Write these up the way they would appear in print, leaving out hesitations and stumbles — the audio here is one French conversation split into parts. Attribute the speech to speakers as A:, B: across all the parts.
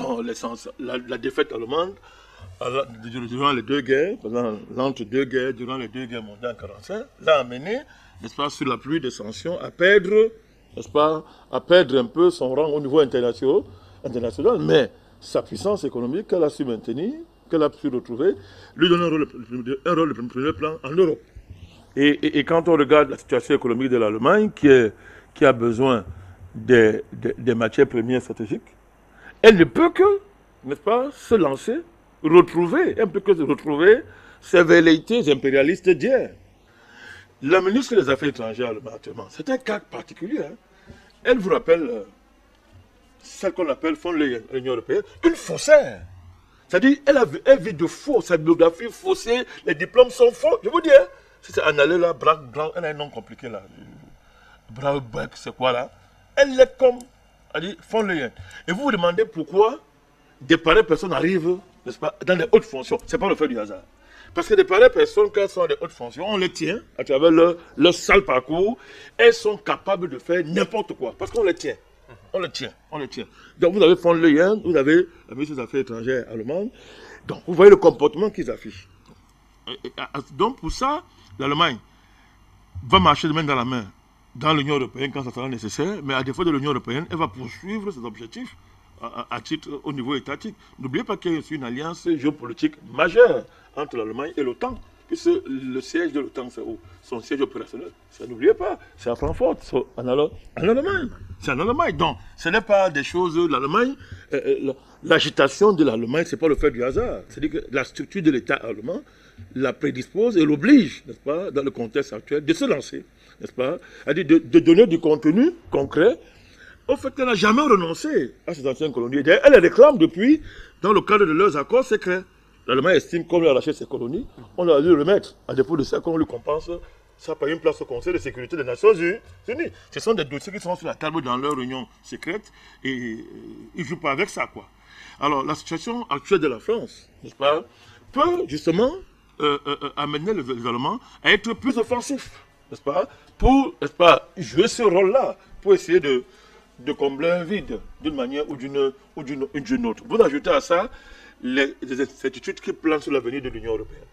A: Non, la défaite allemande durant les deux guerres, pendant l'entre-deux guerres, durant les deux guerres mondiales en 1945, l'a amené, n'est-ce pas, sur la pluie de sanctions, à perdre, n'est-ce pas, à perdre un peu son rang au niveau international, mais sa puissance économique qu'elle a su maintenir, qu'elle a pu retrouver, lui donne un rôle de premier plan en Europe. Et quand on regarde la situation économique de l'Allemagne, qui a besoin des matières premières stratégiques, elle ne peut que, n'est-ce pas, se lancer, retrouver ses velléités impérialistes d'hier. La ministre des Affaires étrangères allemande actuellement, c'est un cas particulier. Hein. Elle vous rappelle celle qu'on appelle von Leyen, l'Union européenne, une faussaire. C'est-à-dire, elle vit de faux, sa biographie faussée, les diplômes sont faux. Je vous dis, hein, si c'est Annalena là, Braun, elle a un nom compliqué là. Braunbeck, c'est quoi là? Elle est comme, elle dit, von Leyen. Et vous vous demandez pourquoi des pareilles personnes arrivent, n'est-ce pas, dans les hautes fonctions. Ce n'est pas le fait du hasard. Parce que des pareilles personnes, quand elles sont dans les hautes fonctions, on les tient à travers leur sale parcours. Elles sont capables de faire n'importe quoi. Parce qu'on les tient. On les tient. Donc vous avez von Leyen, vous avez la ministre des Affaires étrangères allemande. Donc vous voyez le comportement qu'ils affichent. Donc pour ça, l'Allemagne va marcher de main dans la main dans l'Union européenne quand ça sera nécessaire. Mais à défaut de l'Union européenne, elle va poursuivre ses objectifs à titre au niveau étatique. N'oubliez pas qu'il y a une alliance géopolitique majeure entre l'Allemagne et l'OTAN, puisque le siège de l'OTAN, c'est où? Son siège opérationnel. Ça, n'oubliez pas, c'est à Francfort, en Allemagne. C'est en Allemagne. Donc, ce n'est pas des choses de l'Allemagne. L'agitation de l'Allemagne, ce n'est pas le fait du hasard. C'est-à-dire que la structure de l'État allemand la prédispose et l'oblige, n'est-ce pas, dans le contexte actuel, de se lancer, n'est-ce pas, c'est-à-dire de donner du contenu concret. Au fait, elle n'a jamais renoncé à ses anciennes colonies. Elle les réclame depuis, dans le cadre de leurs accords secrets. L'Allemagne estime qu'on lui a lâché ses colonies, on a dû le remettre. À défaut de ça, qu'on lui compense ça par une place au Conseil de sécurité des Nations Unies. Ce sont des dossiers qui sont sur la table dans leur réunion secrète et ils ne jouent pas avec ça, quoi. Alors, la situation actuelle de la France, n'est-ce pas, peut justement amener les Allemands à être plus offensifs, n'est-ce pas, pour, n'est-ce pas, jouer ce rôle-là, pour essayer de combler un vide d'une manière ou d'une autre. Vous ajoutez à ça les incertitudes qui planent sur l'avenir de l'Union européenne,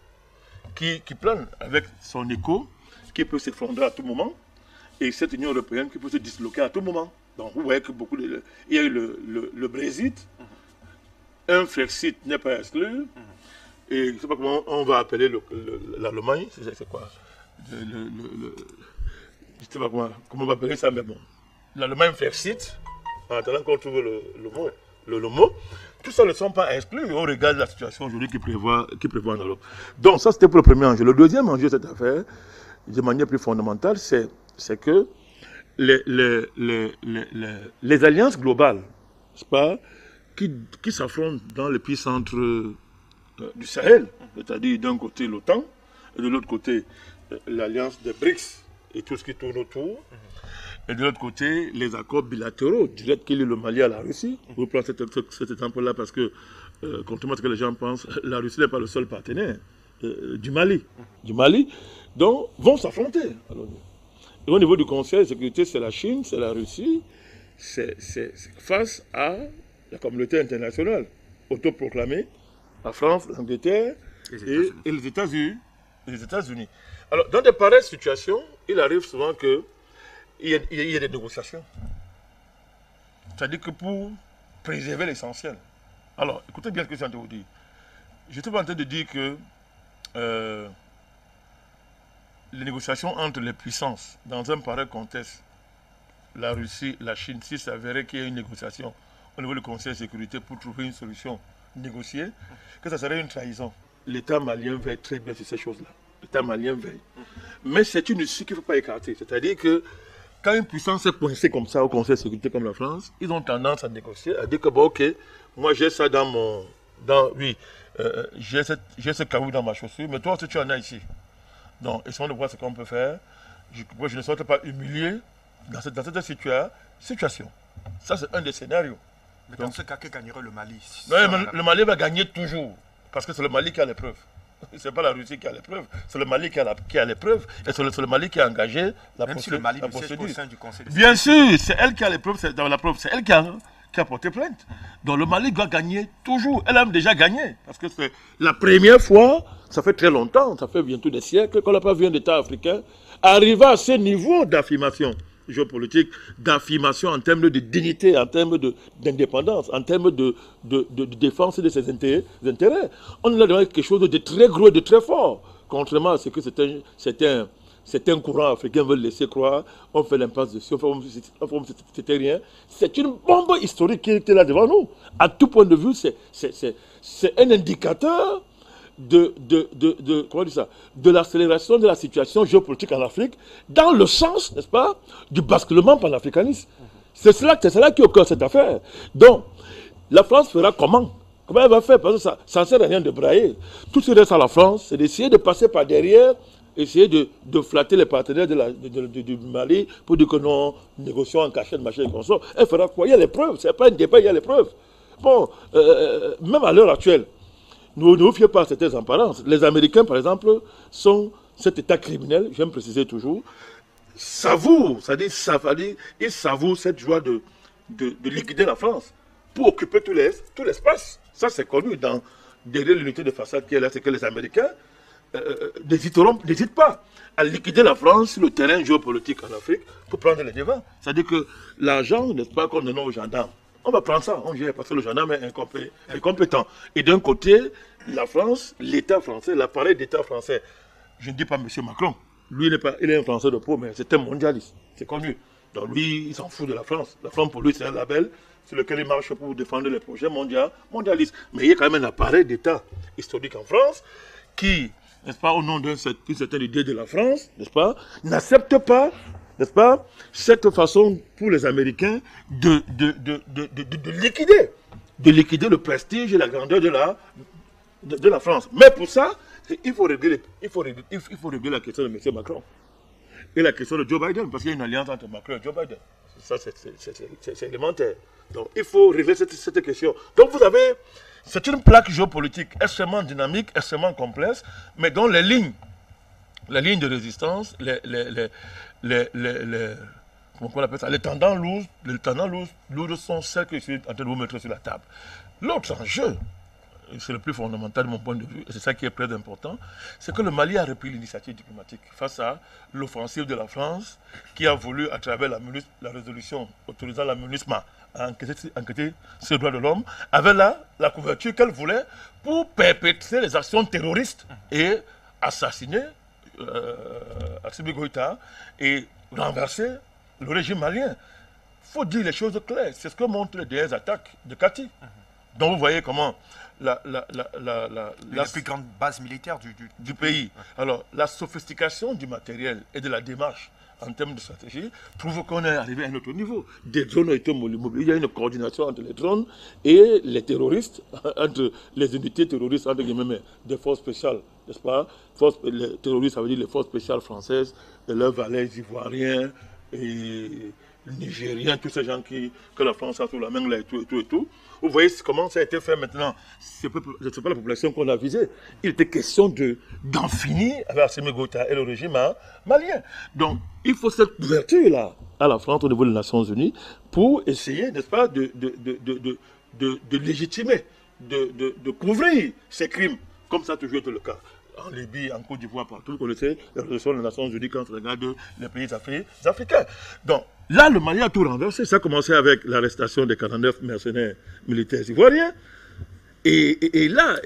A: qui planent avec son écho, qui peut s'effondrer à tout moment, et cette Union européenne qui peut se disloquer à tout moment. Donc vous voyez que il y a eu le Brexit, un Frexit n'est pas exclu, et je ne sais pas comment on va appeler l'Allemagne, c'est quoi? Je ne sais pas comment on va appeler ça, mais bon. L'Allemagne Frexit, en attendant qu'on trouve le mot, tout ça ne sont pas exclus au regard de la situation aujourd'hui qui prévoit en Europe. Donc ça c'était pour le premier enjeu. Le deuxième enjeu de cette affaire, de manière plus fondamentale, c'est que les alliances globales, n'est-ce pas, qui s'affrontent dans l'épicentre du Sahel, c'est-à-dire d'un côté l'OTAN et de l'autre côté l'alliance des BRICS et tout ce qui tourne autour, et de l'autre côté les accords bilatéraux, direct qu'il est le Mali à la Russie. Je vous prends cet exemple-là parce que, contrairement à ce que les gens pensent, la Russie n'est pas le seul partenaire du Mali. Donc, vont s'affronter. Et au niveau du Conseil de sécurité, c'est la Chine, c'est la Russie, c'est face à la communauté internationale autoproclamée, la France, l'Angleterre et les États-Unis. Alors, dans de pareilles situations, il arrive souvent qu'il y ait des négociations. C'est-à-dire que pour préserver l'essentiel. Alors, écoutez bien ce que je suis en train de vous dire. Je suis en train de dire que les négociations entre les puissances, dans un pareil contexte, la Russie, la Chine, s'il s'avérait qu'il y ait une négociation au niveau du Conseil de sécurité pour trouver une solution négociée, que ça serait une trahison. L'État malien veille très bien sur ces choses-là. L'État malien veille. Mais c'est une issue qu'il ne faut pas écarter. C'est-à-dire que quand une puissance est coincée comme ça au Conseil de sécurité comme la France, ils ont tendance à négocier, à dire que bon, ok, moi j'ai ça dans mon... j'ai ce caillou dans ma chaussure, mais toi aussi tu en as ici. Donc, essayons de voir ce qu'on peut faire. Je ne souhaite pas humilier dans cette situation. Ça, c'est un des scénarios.
B: Mais dans ce cas, que gagnerait le Mali?
A: Le Mali va gagner toujours, parce que c'est le Mali qui a l'épreuve. Ce n'est pas la Russie qui a l'épreuve, c'est le Mali qui a l'épreuve, et c'est le Mali qui a engagé la procédure.
B: Même si le Mali ne siège pas au sein du Conseil de
A: sécurité. Bien sûr, c'est elle qui a l'épreuve, c'est elle qui qui a porté plainte. Donc le Mali doit gagner toujours. Elle a déjà gagné. Parce que c'est la première fois, ça fait très longtemps, ça fait bientôt des siècles, qu'on n'a pas vu un État africain arriver à ce niveau d'affirmation géopolitique, d'affirmation en termes de dignité, en termes d'indépendance, en termes de défense de ses intérêts. On a demandé quelque chose de très gros, de très fort, contrairement à ce que certains courants africains veulent laisser croire. On fait l'impasse dessus, c'était rien. C'est une bombe historique qui était là devant nous. À tout point de vue, c'est un indicateur de l'accélération de la situation géopolitique en Afrique dans le sens, n'est-ce pas, du basculement panafricaniste. C'est cela qui est au cœur de cette affaire. Donc, la France fera comment? Comment elle va faire? Parce que ça ne sert à rien de brailler. Tout ce qui reste à la France, c'est d'essayer de passer par derrière, essayer de flatter les partenaires du Mali pour dire que non, négocions en cachette, machin et consort. Elle fera quoi? Il y a les preuves. Ce n'est pas un débat, il y a les preuves. Bon, même à l'heure actuelle, ne vous fiez pas à certaines apparences. Les Américains, par exemple, sont cet état criminel, j'aime préciser toujours, savourent, c'est-à-dire, ils savourent cette joie de liquider la France pour occuper tout l'espace. Ça, c'est connu derrière l'unité de façade qui est là, c'est que les Américains n'hésitent pas à liquider la France sur le terrain géopolitique en Afrique pour prendre les devants. C'est-à-dire que l'argent, n'est-ce pas, qu'on donne aux gendarmes. On va prendre ça, on gère, parce que le gendarme est incompétent. Et d'un côté, la France, l'État français, l'appareil d'État français, je ne dis pas M. Macron, lui, il est un Français de peau, mais c'est un mondialiste, c'est connu. Donc lui, il s'en fout de la France. La France, pour lui, c'est un label sur lequel il marche pour défendre les projets mondialistes. Mais il y a quand même un appareil d'État historique en France qui, n'est-ce pas, au nom d'une certaine idée de la France, n'est-ce pas, n'accepte pas, n'est-ce pas, cette façon pour les Américains de liquider le prestige et la grandeur de la France. Mais pour ça, il faut régler la question de M. Macron et la question de Joe Biden, parce qu'il y a une alliance entre Macron et Joe Biden. Ça, c'est élémentaire. Donc, il faut régler cette question. Donc, vous avez, c'est une plaque géopolitique extrêmement dynamique, extrêmement complexe, mais dont les lignes de résistance, comment on appelle ça, les tendants lourds sont celles que je suis en train de vous mettre sur la table. L'autre enjeu, c'est le plus fondamental de mon point de vue, et c'est ça qui est très important, c'est que le Mali a repris l'initiative diplomatique face à l'offensive de la France, qui a voulu, à travers la résolution autorisant la MINUSMA à enquêter sur les droits de l'homme, avait la couverture qu'elle voulait pour perpétrer les actions terroristes et assassiner Assimi Goïta et renverser le régime malien. Il faut dire les choses claires. C'est ce que montrent les dernières attaques de Kati. Donc vous voyez comment la
B: plus grande base militaire
A: du pays. Alors, la sophistication du matériel et de la démarche en termes de stratégie prouve qu'on est arrivé à un autre niveau. Des drones ont été mobilisés. Il y a une coordination entre les drones et les terroristes, entre les unités terroristes, entre guillemets, des forces spéciales, n'est-ce pas? Les terroristes, ça veut dire les forces spéciales françaises, et leurs valets ivoiriens et nigériens, tous ces gens que la France a sous la main là et tout. Vous voyez comment ça a été fait maintenant. Ce n'est pas la population qu'on a visée. Il était question d'en finir avec Assimi Goïta et le régime malien. Donc, il faut cette ouverture-là à la France au niveau des Nations Unies pour essayer, n'est-ce pas, de légitimer, de couvrir ces crimes, comme ça a toujours été le cas. En Libye, en Côte d'Ivoire, partout, vous connaissez la résolution des Nations Unies quand on regarde les pays africains. Donc, là, le Mali a tout renversé. Ça a commencé avec l'arrestation des 49 mercenaires militaires ivoiriens. Et là,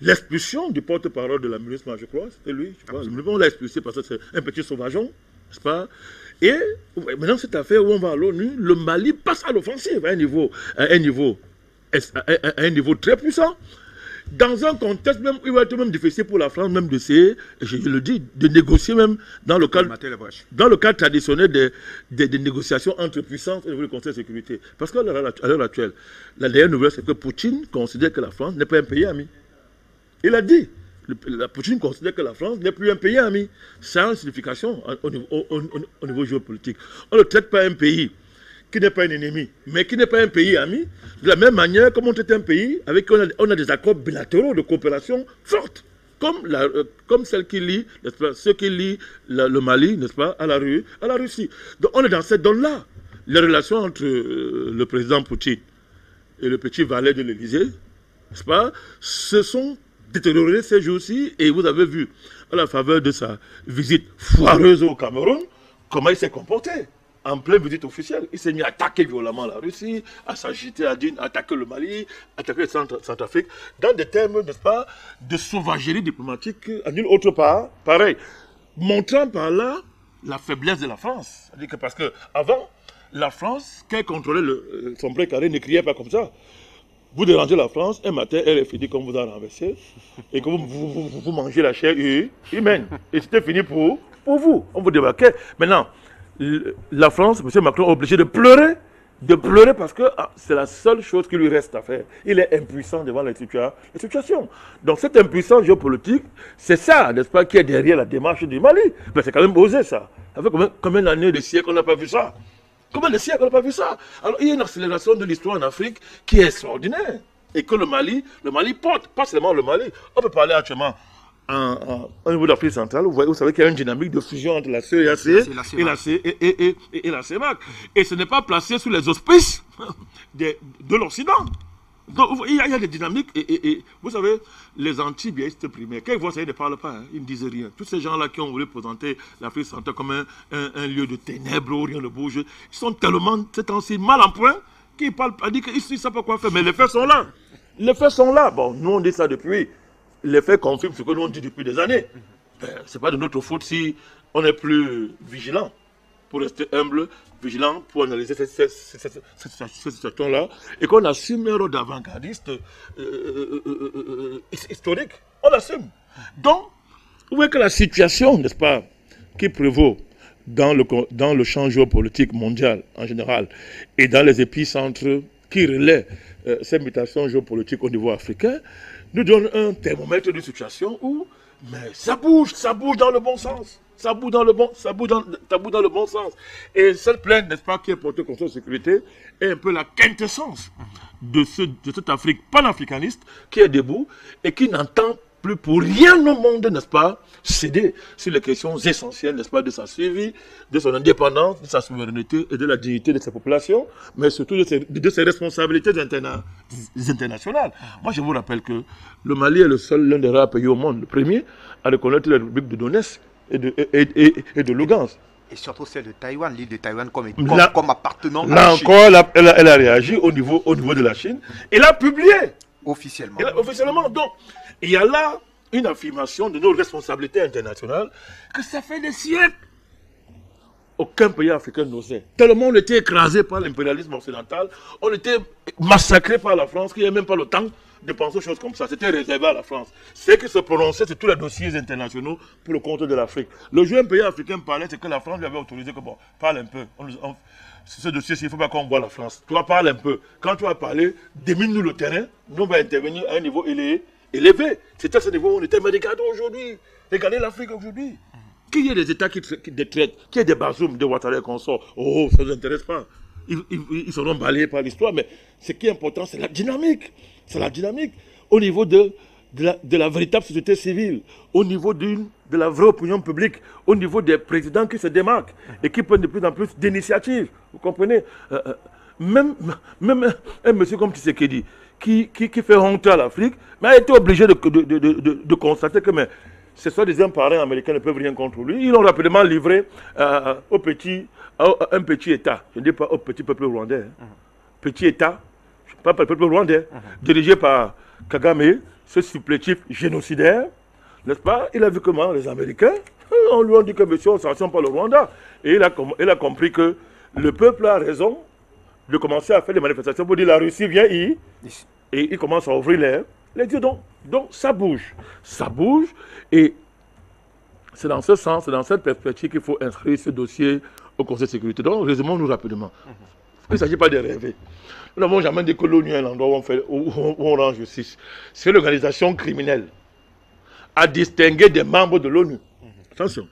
A: l'expulsion du porte-parole de la MINUSMA, je crois, c'était lui. On l'a expulsé parce que c'est un petit sauvageon, n'est-ce pas? Et maintenant, cette affaire où on va à l'ONU, le Mali passe à l'offensive à un niveau très puissant. Dans un contexte même, il va être même difficile pour la France même d'essayer, je le dis, de négocier même dans le cadre traditionnel des négociations entre puissances et le Conseil de sécurité. Parce qu'à l'heure actuelle, la dernière nouvelle, c'est que Poutine considère que la France n'est pas un pays ami. Il a dit, Poutine considère que la France n'est plus un pays ami. Ça a une signification au niveau géopolitique. On ne traite pas un pays qui n'est pas un ennemi, mais qui n'est pas un pays ami, de la même manière comme on est un pays avec qui on a des accords bilatéraux de coopération fortes, comme celle qui lie, n'est-ce pas, ceux qui lient le Mali, n'est-ce pas, à la Russie. Donc on est dans cette donne-là. les relations entre le président Poutine et le petit valet de l'Élysée, n'est-ce pas, se sont détériorées ces jours-ci, et vous avez vu, à la faveur de sa visite foireuse au Cameroun, comment il s'est comporté. En pleine visite officielle, il s'est mis à attaquer violemment la Russie, à s'agiter, à attaquer le Mali, attaquer le Centrafrique, dans des termes, n'est-ce pas, de sauvagerie diplomatique à nulle autre part, pareil, montrant par là la faiblesse de la France. C'est-à-dire que parce que avant, la France, qu'elle contrôlait son pré carré, ne criait pas comme ça. Vous dérangez la France, un matin, elle est finie comme vous a renversé, et que vous mangez la chair humaine. Et c'était fini pour vous. On vous débarquait. Maintenant, la France, M. Macron est obligé de pleurer parce que c'est la seule chose qui lui reste à faire. Il est impuissant devant les situations. Donc cette impuissance géopolitique, c'est ça, n'est-ce pas, qui est derrière la démarche du Mali. Mais c'est quand même osé ça. Ça fait combien d'années, de siècles on n'a pas vu ça? Combien de siècles on n'a pas vu ça? Alors il y a une accélération de l'histoire en Afrique qui est extraordinaire. Et que le Mali porte, pas seulement le Mali. On peut parler actuellement au niveau de l'Afrique centrale, vous savez qu'il y a une dynamique de fusion entre la CEAC et la CEMAC. Et ce n'est pas placé sous les auspices de l'Occident. Donc il y a des dynamiques, et vous savez, les anti-biaistes primaires, quand ils voient ça, ils ne parlent pas, hein, ils ne disent rien. Tous ces gens-là qui ont voulu présenter l'Afrique centrale comme un lieu de ténèbres où rien ne bouge, ils sont tellement, c'est ainsi mal en point, qu'ils parlent pas, disent qu'ils ne savent pas quoi faire, mais les faits sont là. Les faits sont là. Bon, nous on dit ça depuis. Les faits confirment ce que nous on dit depuis des années. Ben, ce n'est pas de notre faute si on est plus vigilant, pour rester humble, vigilant, pour analyser cette situation-là, et qu'on assume un rôle d'avant-gardiste historique. On l'assume. Donc, vous voyez que la situation, n'est-ce pas, qui prévaut dans le champ géopolitique mondial en général, et dans les épicentres qui relaient ces mutations géopolitiques au niveau africain, nous donne un thermomètre de situation où ça bouge dans le bon sens. Ça bouge dans le bon sens. Et cette plainte, n'est-ce pas, qui est portée contre la sécurité, est un peu la quintessence de cette Afrique panafricaniste qui est debout et qui n'entend plus pour rien au monde, n'est-ce pas, céder sur les questions essentielles, n'est-ce pas, de sa survie, de son indépendance, de sa souveraineté et de la dignité de sa population, mais surtout de ses responsabilités internationales. Moi, je vous rappelle que le Mali est l'un des rares pays au monde, le premier, à reconnaître la République de Donetsk et de Lugansk.
B: Et surtout celle de Taïwan, l'île de Taïwan comme appartenant à la
A: là
B: Chine.
A: Encore, elle a réagi au niveau de la Chine. Elle a publié.
B: Officiellement.
A: Officiellement. Donc, il y a là une affirmation de nos responsabilités internationales que ça fait des siècles. Aucun pays africain n'osait. Tellement on était écrasé par l'impérialisme occidental, on était massacré par la France, qu'il n'y a même pas le temps de penser aux choses comme ça. C'était réservé à la France. C'est qui se prononçait sur tous les dossiers internationaux pour le compte de l'Afrique. Le jour où un pays africain parlait, c'est que la France lui avait autorisé que, bon, parle un peu. Sur ce dossier, il ne faut pas qu'on voit la France. Toi, parle un peu. Quand tu vas parler, démine-nous le terrain. Nous, on va intervenir à un niveau élevé. C'est à ce niveau où on était. Mais regardez aujourd'hui. Regardez l'Afrique aujourd'hui. Qu'il y ait des États qui détraitent, qu'il y ait des Bazoum, des Ouattara qu'on sort. Oh, ça ne nous intéresse pas. Ils seront balayés par l'histoire. Mais ce qui est important, c'est la dynamique. C'est la dynamique au niveau de la véritable société civile, au niveau de la vraie opinion publique, au niveau des présidents qui se démarquent et qui prennent de plus en plus d'initiatives. Vous comprenez? Même un monsieur comme Tshisekedi, qui fait honte à l'Afrique, mais a été obligé de constater que ce soit des parents américains ne peuvent rien contre lui. Ils l'ont rapidement livré à un petit État. Je ne dis pas au petit peuple rwandais. Petit État, pas le peuple rwandais, dirigé par Kagame, ce supplétif génocidaire, n'est-ce pas? Il a vu comment les Américains, on lui a dit que monsieur, on ne sanctionne pas le Rwanda. Et il a compris que le peuple a raison de commencer à faire des manifestations pour dire la Russie vient et il commence à ouvrir les yeux. Donc ça bouge. Ça bouge et c'est dans ce sens, c'est dans cette perspective qu'il faut inscrire ce dossier au Conseil de sécurité. Donc résumons-nous rapidement. Il ne s'agit pas de rêver. Nous n'avons jamais dit que l'ONU est l'endroit où on rend justice. C'est l'organisation criminelle à distinguer des membres de l'ONU. Attention.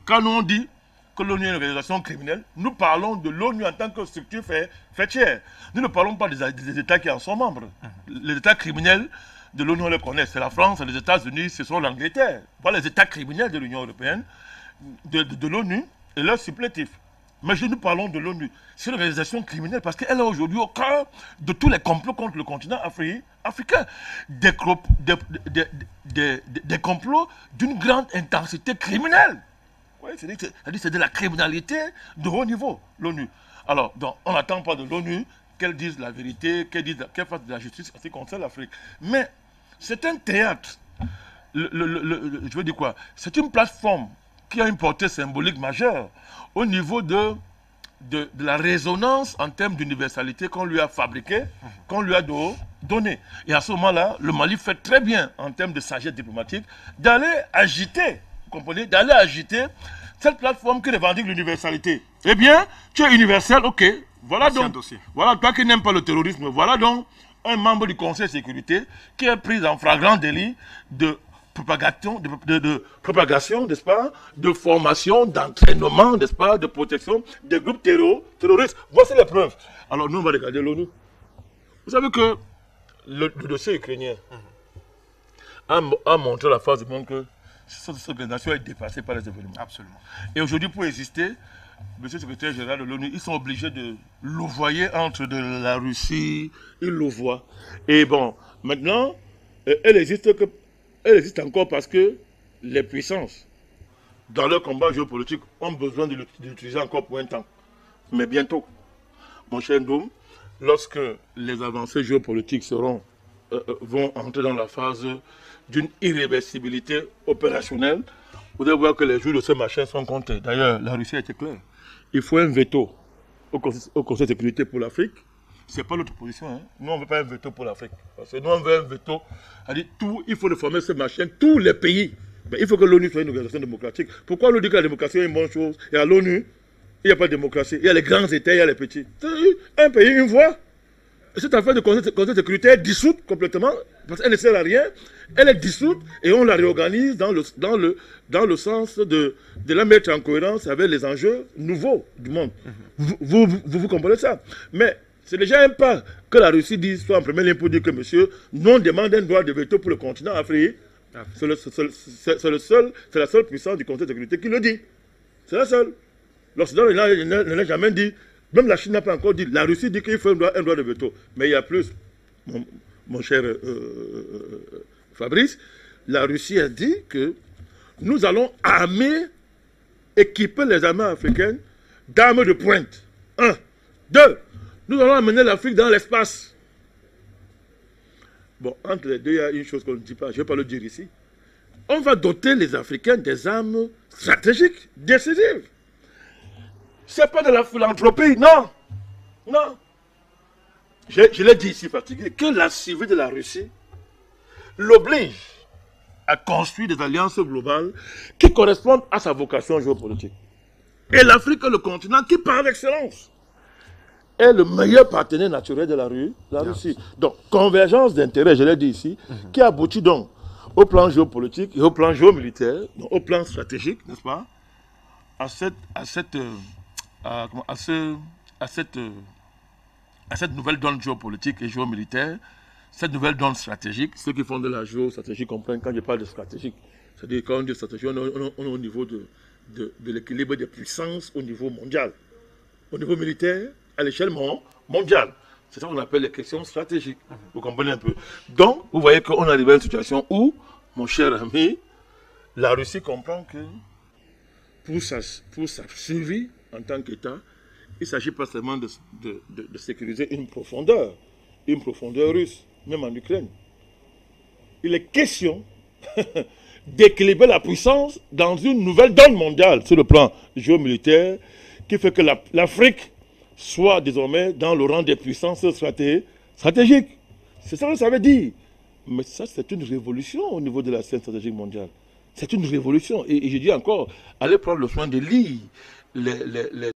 A: Quand nous on dit que l'ONU est une organisation criminelle, nous parlons de l'ONU en tant que structure fêtière. Nous ne parlons pas des États qui en sont membres. Les États criminels de l'ONU, on les connaît. C'est la France, les États-Unis, ce sont l'Angleterre. Voilà les États criminels de l'Union européenne, de l'ONU et leurs supplétifs. Mais nous parlons de l'ONU. C'est une organisation criminelle parce qu'elle est aujourd'hui au cœur de tous les complots contre le continent africain. Des complots d'une grande intensité criminelle. Oui, c'est de la criminalité de haut niveau, l'ONU. Alors, donc, on n'attend pas de l'ONU qu'elle dise la vérité, qu'elle fasse de la justice en ce qui concerne l'Afrique. Mais c'est un théâtre. Je veux dire quoi? C'est une plateforme qui a une portée symbolique majeure au niveau de la résonance en termes d'universalité qu'on lui a fabriquée, qu'on lui a donnée. Et à ce moment-là, le Mali fait très bien, en termes de sagesse diplomatique, d'aller agiter, vous comprenez, d'aller agiter cette plateforme qui revendique l'universalité. Eh bien, tu es universel, ok. Voilà donc, voilà, toi qui n'aimes pas le terrorisme, voilà donc un membre du Conseil de sécurité qui est pris en flagrant délit de propagation, n'est-ce pas, de formation, d'entraînement, n'est-ce pas, de protection des groupes terroristes. Voici les preuves. Alors nous, on va regarder l'ONU. Vous savez que le dossier ukrainien a montré la face du monde que cette organisation est dépassée par les événements.
B: Absolument.
A: Et aujourd'hui, pour exister, monsieur le secrétaire général de l'ONU, ils sont obligés de louvoyer entre de la Russie, ils louvoient. Et bon, maintenant, elle existe encore parce que les puissances, dans leur combat géopolitique, ont besoin de l'utiliser encore pour un temps. Mais bientôt, mon cher Ndoum, lorsque les avancées géopolitiques vont entrer dans la phase d'une irréversibilité opérationnelle, vous allez voir que les jours de ce machin sont comptés. D'ailleurs, la Russie a été claire. Il faut un veto au Conseil de sécurité pour l'Afrique. Ce n'est pas notre position. Hein. Nous, on ne veut pas un veto pour l'Afrique. Parce que nous, on veut un veto. Il faut réformer ce machin, tous les pays. Mais il faut que l'ONU soit une organisation démocratique. Pourquoi on dit que la démocratie est une bonne chose? Et à l'ONU, il n'y a pas de démocratie. Il y a les grands États, il y a les petits. Un pays, une voix. Cette affaire de Conseil de sécurité est dissoute complètement. Parce qu'elle ne sert à rien. Elle est dissoute et on la réorganise dans le sens de la mettre en cohérence avec les enjeux nouveaux du monde. Vous comprenez ça? Mais c'est déjà un pas que la Russie dise, soit en premier lieu pour dire que monsieur, nous on demande un droit de veto pour le continent africain. C'est la seule puissance du Conseil de sécurité qui le dit. C'est la seule. L'Occident ne l'a jamais dit. Même la Chine n'a pas encore dit. La Russie dit qu'il faut un droit de veto. Mais il y a plus, mon cher Fabrice, la Russie a dit que nous allons équiper les armées africaines d'armes de pointe. 1. 2. Nous allons amener l'Afrique dans l'espace. Bon, entre les deux, il y a une chose qu'on ne dit pas, je ne vais pas le dire ici. On va doter les Africains des armes stratégiques, décisives. Ce n'est pas de la philanthropie, non. Non. Je l'ai dit ici, fatigué, que la civile de la Russie l'oblige à construire des alliances globales qui correspondent à sa vocation géopolitique. Et l'Afrique est le continent qui, par excellence, est le meilleur partenaire naturel de la Russie. Donc, convergence d'intérêts, je l'ai dit ici, qui aboutit donc au plan géopolitique et au plan géomilitaire, donc au plan stratégique, n'est-ce pas, à cette nouvelle donne géopolitique et géomilitaire, cette nouvelle donne stratégique. Ceux qui font de la géostratégie comprennent quand je parle de stratégique. C'est-à-dire quand on dit stratégie, on est au niveau de l'équilibre des puissances au niveau mondial. Au niveau militaire, à l'échelle mondiale. C'est ça qu'on appelle les questions stratégiques. Vous comprenez un peu. Donc, vous voyez qu'on arrive à une situation où, mon cher ami, la Russie comprend que pour sa survie en tant qu'État, il ne s'agit pas seulement de sécuriser une profondeur russe, même en Ukraine. Il est question d'équilibrer la puissance dans une nouvelle donne mondiale sur le plan géomilitaire qui fait que l'Afrique soit désormais dans le rang des puissances stratégiques. C'est ça que ça veut dire. Mais ça, c'est une révolution au niveau de la scène stratégique mondiale. C'est une révolution. Et je dis encore, allez prendre le soin de lire les